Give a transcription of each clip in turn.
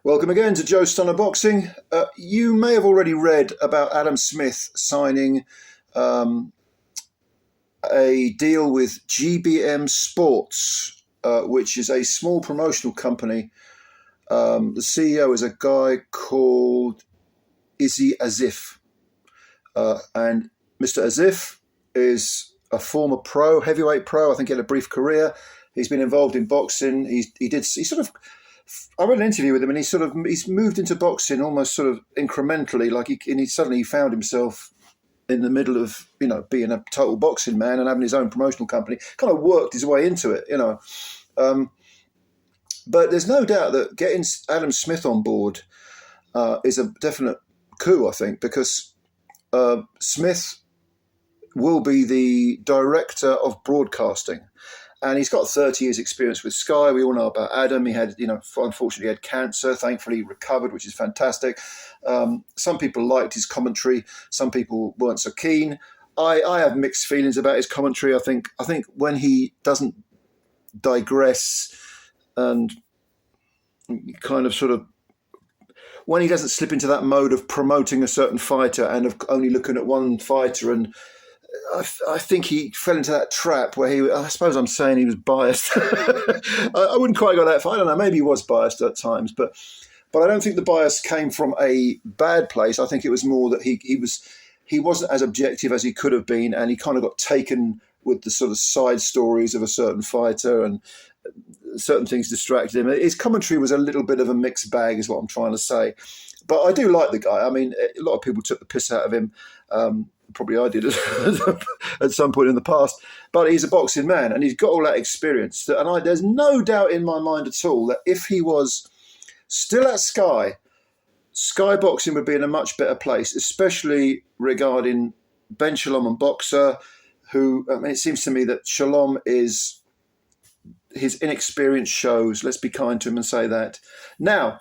Welcome again to Joe Stunner Boxing. You may have already read about Adam Smith signing um, a deal with GBM Sports, which is a small promotional company. The CEO is a guy called Izzy Asif. And Mr. Asif is a former pro, heavyweight pro. I think he had a brief career. He's been involved in boxing. I read an interview with him, and he's moved into boxing almost sort of incrementally. Like he suddenly found himself in the middle of being a total boxing man and having his own promotional company. Kind of worked his way into it, But there's no doubt that getting Adam Smith on board is a definite coup, I think, because Smith will be the director of broadcasting. And he's got 30 years experience with Sky. We all know about Adam. He had, unfortunately had cancer. Thankfully he recovered, which is fantastic. Some people liked his commentary. Some people weren't so keen. I have mixed feelings about his commentary. I think when he doesn't digress and kind of sort of, when he doesn't slip into that mode of promoting a certain fighter and of only looking at one fighter, and I think he fell into that trap where I suppose I'm saying he was biased. I wouldn't quite go that far. I don't know, maybe he was biased at times, but I don't think the bias came from a bad place. I think it was more that he wasn't as objective as he could have been, and he kind of got taken with the sort of side stories of a certain fighter, and certain things distracted him. His commentary was a little bit of a mixed bag, is what I'm trying to say. But I do like the guy. I mean, a lot of people took the piss out of him. Probably I did at some point in the past. But he's a boxing man, and he's got all that experience. And there's no doubt in my mind at all that if he was still at Sky Boxing would be in a much better place, especially regarding Ben Shalom and Boxer, who, it seems to me that Shalom is, his inexperience shows. Let's be kind to him and say that. Now,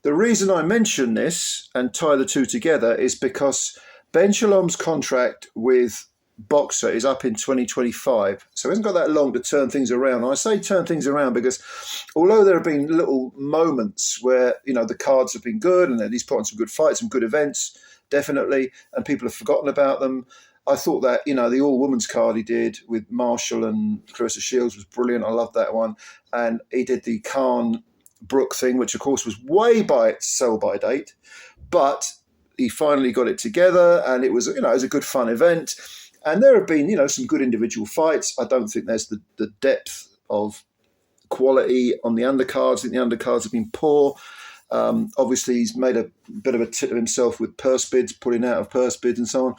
the reason I mention this and tie the two together is because Ben Shalom's contract with Boxer is up in 2025, so he hasn't got that long to turn things around. And I say turn things around because although there have been little moments where, the cards have been good and he's put on some good fights, some good events, definitely, and people have forgotten about them, I thought that, the all-women's card he did with Marshall and Clarissa Shields was brilliant. I loved that one. And he did the Khan Brook thing, which of course was way by its sell-by date, but he finally got it together, and it was, it was a good fun event. And there have been, some good individual fights. I don't think there's the depth of quality on the undercards. I think the undercards have been poor. Obviously, he's made a bit of a tit of himself with purse bids, pulling out of purse bids and so on.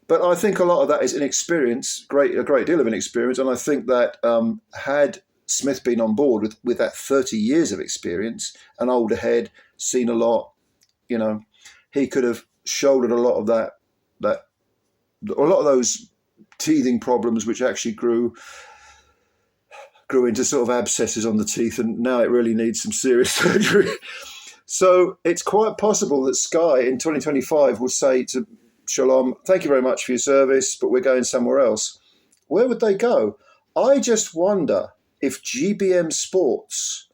But I think a lot of that is inexperience, a great deal of inexperience. And I think that had Smith been on board with that 30 years of experience, an older head, seen a lot, he could have shouldered a lot of a lot of those teething problems, which actually grew into sort of abscesses on the teeth, and now it really needs some serious surgery. So it's quite possible that Sky in 2025 will say to Shalom, thank you very much for your service, but we're going somewhere else. Where would they go? I just wonder if GBM Sports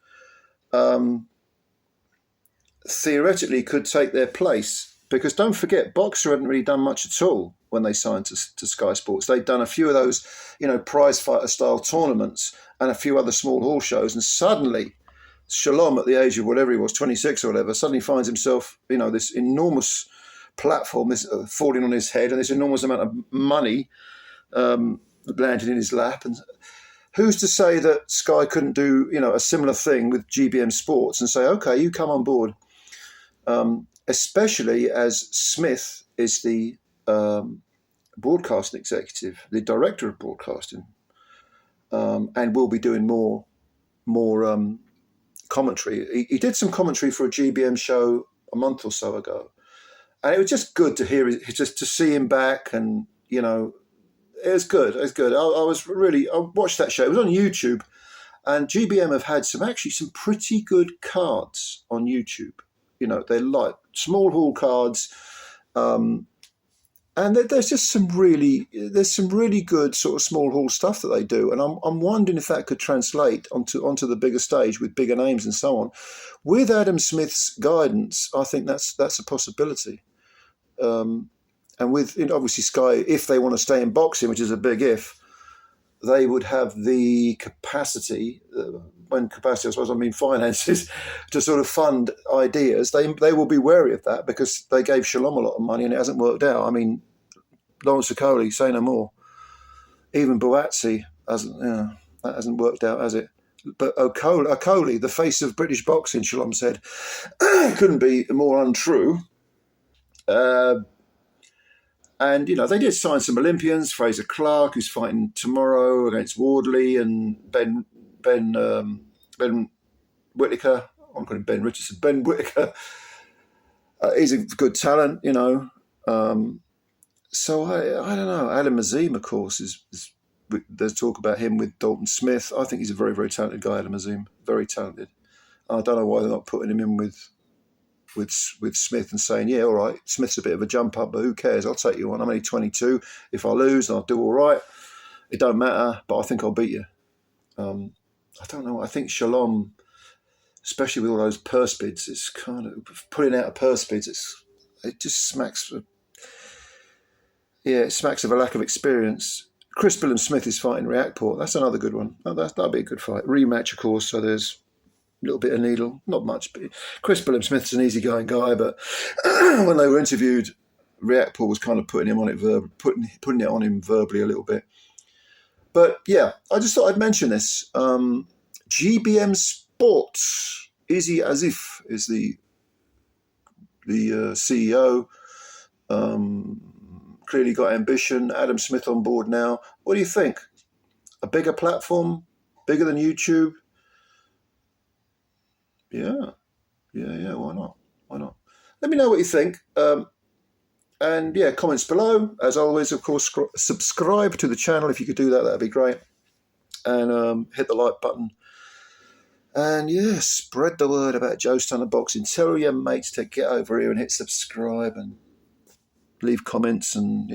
theoretically could take their place, because don't forget, Boxer hadn't really done much at all when they signed to Sky Sports. They'd done a few of those, prize fighter style tournaments and a few other small hall shows, and suddenly Shalom, at the age of whatever he was, 26 or whatever, suddenly finds himself, this enormous platform, this falling on his head, and this enormous amount of money landed in his lap. And who's to say that Sky couldn't do, a similar thing with GBM Sports and say, okay, you come on board, especially as Smith is the broadcasting executive, the director of broadcasting, and will be doing more commentary. He did some commentary for a GBM show a month or so ago, and it was just good to hear, just to see him back, and it was good. It was good. I watched that show. It was on YouTube, and GBM have had some pretty good cards on YouTube. They're like small hall cards. And there's just there's some really good sort of small hall stuff that they do, and I'm wondering if that could translate onto the bigger stage with bigger names and so on. With Adam Smith's guidance, I think that's a possibility. And with obviously Sky, if they want to stay in boxing, which is a big if, they would have the capacity. When capacity, I suppose I mean finances, to sort of fund ideas. They will be wary of that because they gave Shalom a lot of money and it hasn't worked out. I mean, Lawrence Okoli, say no more. Even Boatsi hasn't. That hasn't worked out, has it? But Okoli, the face of British boxing, Shalom said, couldn't be more untrue. And they did sign some Olympians. Fraser Clark, who's fighting tomorrow against Wardley, and Ben Whittaker. I'm calling him Ben Richardson. Ben Whittaker. He's a good talent, So I don't know. Adam Azim, of course, is there's talk about him with Dalton Smith. I think he's a very, very talented guy, Adam Azim. Very talented. I don't know why they're not putting him in with Smith and saying, yeah, all right, Smith's a bit of a jump up, but who cares? I'll take you on. I'm only 22. If I lose, I'll do all right. It don't matter, but I think I'll beat you. I don't know. I think Shalom, especially with all those purse bids, it's kind of putting out a purse bids. It just smacks of, it smacks of a lack of experience. Chris Billum Smith is fighting Reactport. That's another good one. That'll be a good fight. Rematch, of course. So there's little bit of needle, not much. But Chris Billum Smith's an easygoing guy, but when they were interviewed, Reactport was kind of putting it on him verbally a little bit. But yeah, I just thought I'd mention this. GBM Sports, Izzy Asif is the CEO. Clearly got ambition. Adam Smith on board now. What do you think? A bigger platform, bigger than YouTube? Yeah. Why not? Let me know what you think. And yeah, comments below. As always, of course, subscribe to the channel. If you could do that, that'd be great. And hit the like button. And yeah, spread the word about Joe Stunner Boxing. Tell your mates to get over here and hit subscribe and leave comments. And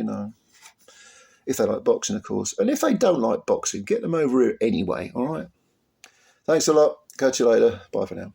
if they like boxing, of course. And if they don't like boxing, get them over here anyway. All right. Thanks a lot. Catch you later. Bye for now.